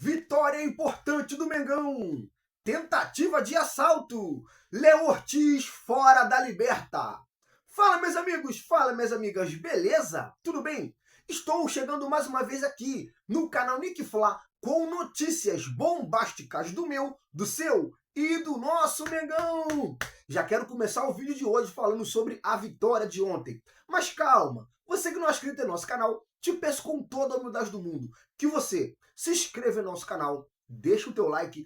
Vitória importante do Mengão. Tentativa de assalto. Léo Ortiz fora da Liberta. Fala, meus amigos, fala, minhas amigas, beleza? Tudo bem? Estou chegando mais uma vez aqui no canal Nick Fla com notícias bombásticas do meu, do seu e do nosso Mengão. Já quero começar o vídeo de hoje falando sobre a vitória de ontem. Mas calma, você que não é inscrito no nosso canal, te peço com toda a humildade do mundo que você se inscreva no nosso canal, deixa o teu like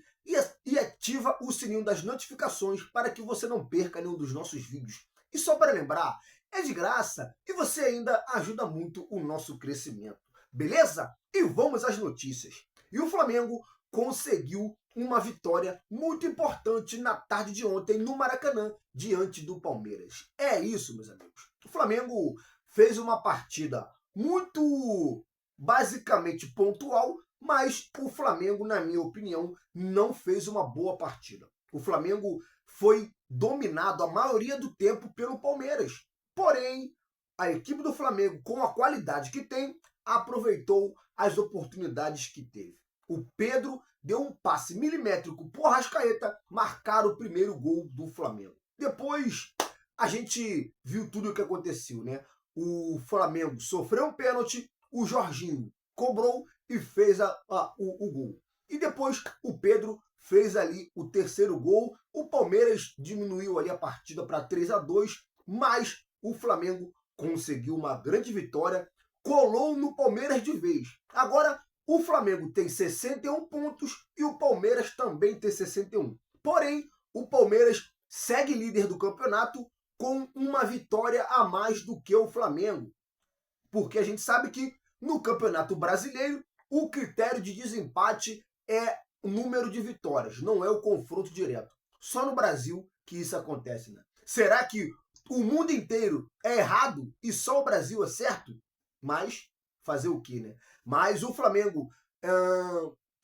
e ativa o sininho das notificações para que você não perca nenhum dos nossos vídeos. E só para lembrar, é de graça e você ainda ajuda muito o nosso crescimento. Beleza? E vamos às notícias. E o Flamengo conseguiu uma vitória muito importante na tarde de ontem no Maracanã, diante do Palmeiras. É isso, meus amigos. O Flamengo fez uma partida muito basicamente pontual, mas o Flamengo, na minha opinião, não fez uma boa partida. O Flamengo foi dominado a maioria do tempo pelo Palmeiras. Porém, a equipe do Flamengo, com a qualidade que tem, aproveitou as oportunidades que teve. O Pedro deu um passe milimétrico por Arrascaeta marcar o primeiro gol do Flamengo. Depois, a gente viu tudo o que aconteceu, né? O Flamengo sofreu um pênalti, o Jorginho cobrou e fez o gol. E depois o Pedro fez ali o terceiro gol. O Palmeiras diminuiu ali a partida para 3-2, mas o Flamengo conseguiu uma grande vitória, colou no Palmeiras de vez. Agora o Flamengo tem 61 pontos e o Palmeiras também tem 61. Porém, o Palmeiras segue líder do campeonato com uma vitória a mais do que o Flamengo. Porque a gente sabe que no Campeonato Brasileiro o critério de desempate é o número de vitórias, não é o confronto direto. Só no Brasil que isso acontece, né? Será que o mundo inteiro é errado e só o Brasil é certo? Mas fazer o quê, né? Mas o Flamengo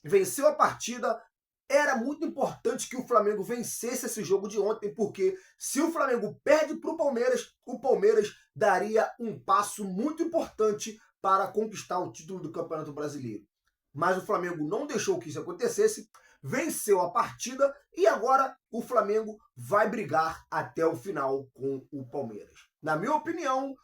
venceu a partida. Era muito importante que o Flamengo vencesse esse jogo de ontem, porque se o Flamengo perde para o Palmeiras daria um passo muito importante para conquistar o título do Campeonato Brasileiro. Mas o Flamengo não deixou que isso acontecesse, venceu a partida e agora o Flamengo vai brigar até o final com o Palmeiras. Na minha opinião,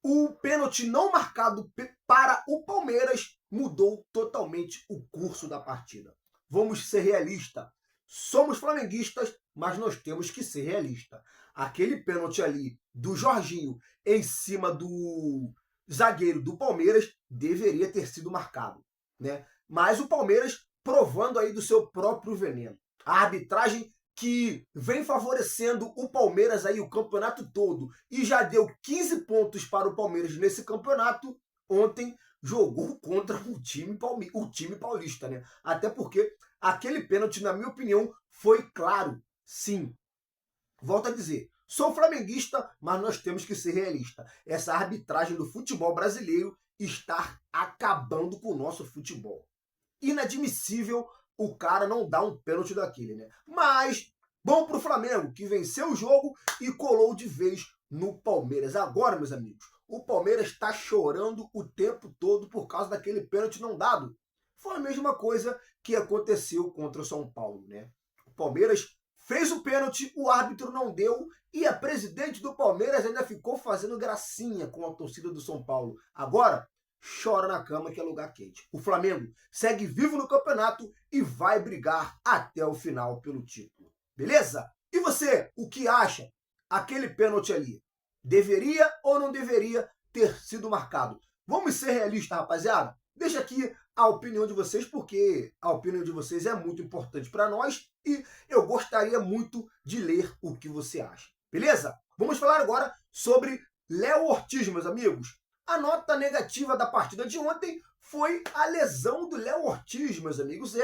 o pênalti não marcado para o Palmeiras mudou totalmente o curso da partida. Vamos ser realistas. Somos flamenguistas, mas nós temos que ser realistas. Aquele pênalti ali do Jorginho em cima do zagueiro do Palmeiras deveria ter sido marcado, né? Mas o Palmeiras provando aí do seu próprio veneno. A arbitragem que vem favorecendo o Palmeiras aí o campeonato todo e já deu 15 pontos para o Palmeiras nesse campeonato, ontem jogou contra o time paulista, né? Até porque aquele pênalti, na minha opinião, foi claro, sim. Volto a dizer, sou flamenguista, mas nós temos que ser realistas. Essa arbitragem do futebol brasileiro está acabando com o nosso futebol. Inadmissível o cara não dar um pênalti daquele, né? Mas bom pro Flamengo, que venceu o jogo e colou de vez no Palmeiras. Agora, meus amigos, o Palmeiras está chorando o tempo todo por causa daquele pênalti não dado. Foi a mesma coisa que aconteceu contra o São Paulo, né? O Palmeiras fez o pênalti, o árbitro não deu e a presidente do Palmeiras ainda ficou fazendo gracinha com a torcida do São Paulo. Agora, chora na cama que é lugar quente. O Flamengo segue vivo no campeonato e vai brigar até o final pelo título. Beleza? E você, o que acha? Aquele pênalti ali, deveria ou não deveria ter sido marcado? Vamos ser realistas, rapaziada? Deixa aqui a opinião de vocês, porque a opinião de vocês é muito importante para nós e eu gostaria muito de ler o que você acha. Beleza? Vamos falar agora sobre Léo Ortiz, meus amigos. A nota negativa da partida de ontem foi a lesão do Léo Ortiz, meus amigos.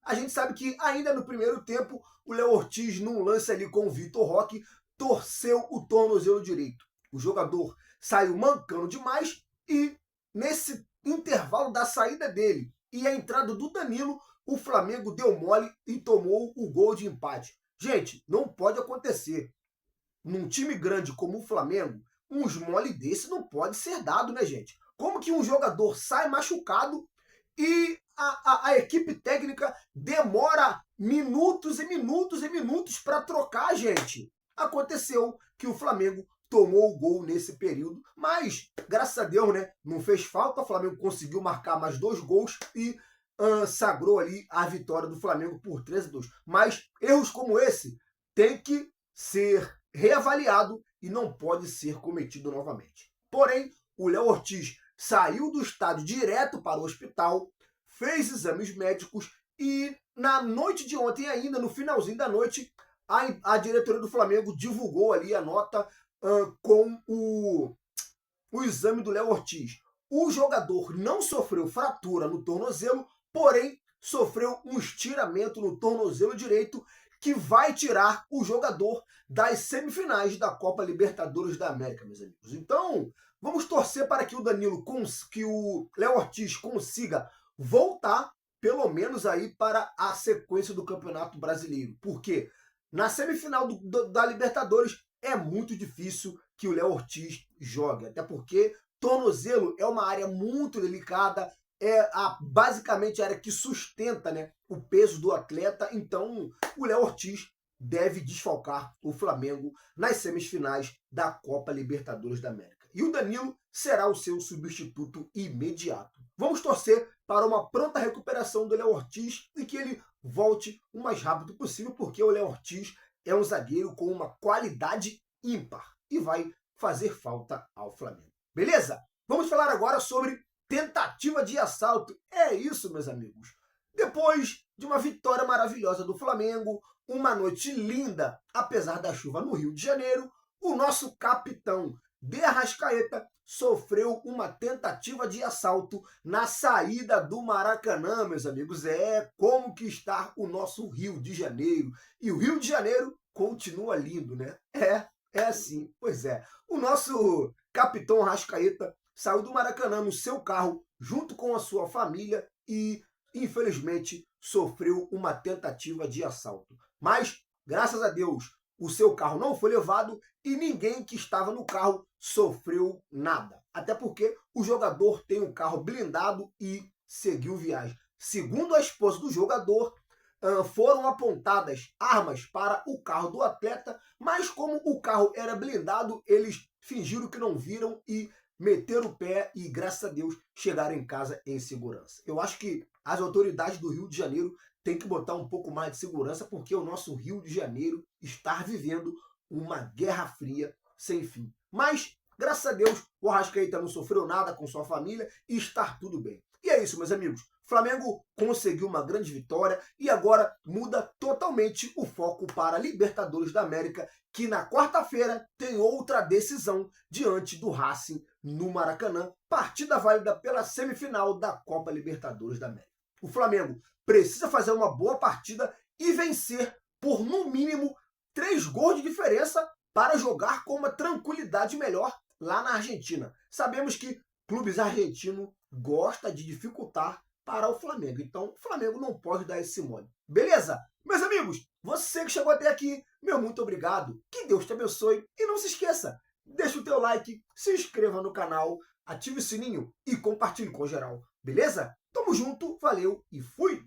A gente sabe que ainda no primeiro tempo, o Léo Ortiz, num lance ali com o Vitor Roque, torceu o tornozelo direito. O jogador saiu mancando demais e nesse intervalo da saída dele e a entrada do Danilo, o Flamengo deu mole e tomou o gol de empate. Gente, não pode acontecer. Num time grande como o Flamengo, uns mole desse não pode ser dado, né, gente? Como que um jogador sai machucado e a equipe técnica demora minutos e minutos e minutos para trocar, gente. Aconteceu que o Flamengo tomou o gol nesse período, mas, graças a Deus, né, não fez falta, o Flamengo conseguiu marcar mais 2 gols e sagrou ali a vitória do Flamengo por 3-2. Mas erros como esse têm que ser reavaliado e não pode ser cometido novamente. Porém, o Léo Ortiz saiu do estádio direto para o hospital, fez exames médicos e na noite de ontem ainda, no finalzinho da noite, a diretoria do Flamengo divulgou ali a nota com o exame do Léo Ortiz. O jogador não sofreu fratura no tornozelo, porém sofreu um estiramento no tornozelo direito que vai tirar o jogador das semifinais da Copa Libertadores da América, meus amigos. Então, vamos torcer para que o Léo Ortiz consiga voltar, pelo menos aí para a sequência do Campeonato Brasileiro. Porque na semifinal da Libertadores é muito difícil que o Léo Ortiz jogue, até porque tornozelo é uma área muito delicada, basicamente a área que sustenta, né, o peso do atleta. Então o Léo Ortiz deve desfalcar o Flamengo nas semifinais da Copa Libertadores da América. E o Danilo será o seu substituto imediato. Vamos torcer para uma pronta recuperação do Léo Ortiz e que ele volte o mais rápido possível, porque o Léo Ortiz é um zagueiro com uma qualidade ímpar e vai fazer falta ao Flamengo. Beleza? Vamos falar agora sobre tentativa de assalto. É isso, meus amigos. Depois de uma vitória maravilhosa do Flamengo, uma noite linda, apesar da chuva no Rio de Janeiro, o nosso capitão de Arrascaeta sofreu uma tentativa de assalto na saída do Maracanã, meus amigos. Como que está o nosso Rio de Janeiro. E o Rio de Janeiro continua lindo, né? É assim, pois é. O nosso capitão Arrascaeta saiu do Maracanã no seu carro, junto com a sua família, e, infelizmente, sofreu uma tentativa de assalto. Mas, graças a Deus, o seu carro não foi levado e ninguém que estava no carro sofreu nada. Até porque o jogador tem um carro blindado e seguiu viagem. Segundo a esposa do jogador, foram apontadas armas para o carro do atleta, mas como o carro era blindado, eles fingiram que não viram e meteram o pé e, graças a Deus, chegaram em casa em segurança. Eu acho que as autoridades do Rio de Janeiro têm que botar um pouco mais de segurança, porque o nosso Rio de Janeiro está vivendo uma guerra fria sem fim. Mas, graças a Deus, o Arrascaeta não sofreu nada com sua família e está tudo bem. E é isso, meus amigos. Flamengo conseguiu uma grande vitória e agora muda totalmente o foco para a Libertadores da América, que na quarta-feira tem outra decisão diante do Racing no Maracanã, partida válida pela semifinal da Copa Libertadores da América. O Flamengo precisa fazer uma boa partida e vencer por, no mínimo, 3 gols de diferença para jogar com uma tranquilidade melhor lá na Argentina. Sabemos que clubes argentinos gostam de dificultar para o Flamengo. Então, o Flamengo não pode dar esse mole. Beleza? Meus amigos, você que chegou até aqui, meu muito obrigado. Que Deus te abençoe. E não se esqueça, deixa o teu like, se inscreva no canal, ative o sininho e compartilhe com geral. Beleza? Tamo junto, valeu e fui!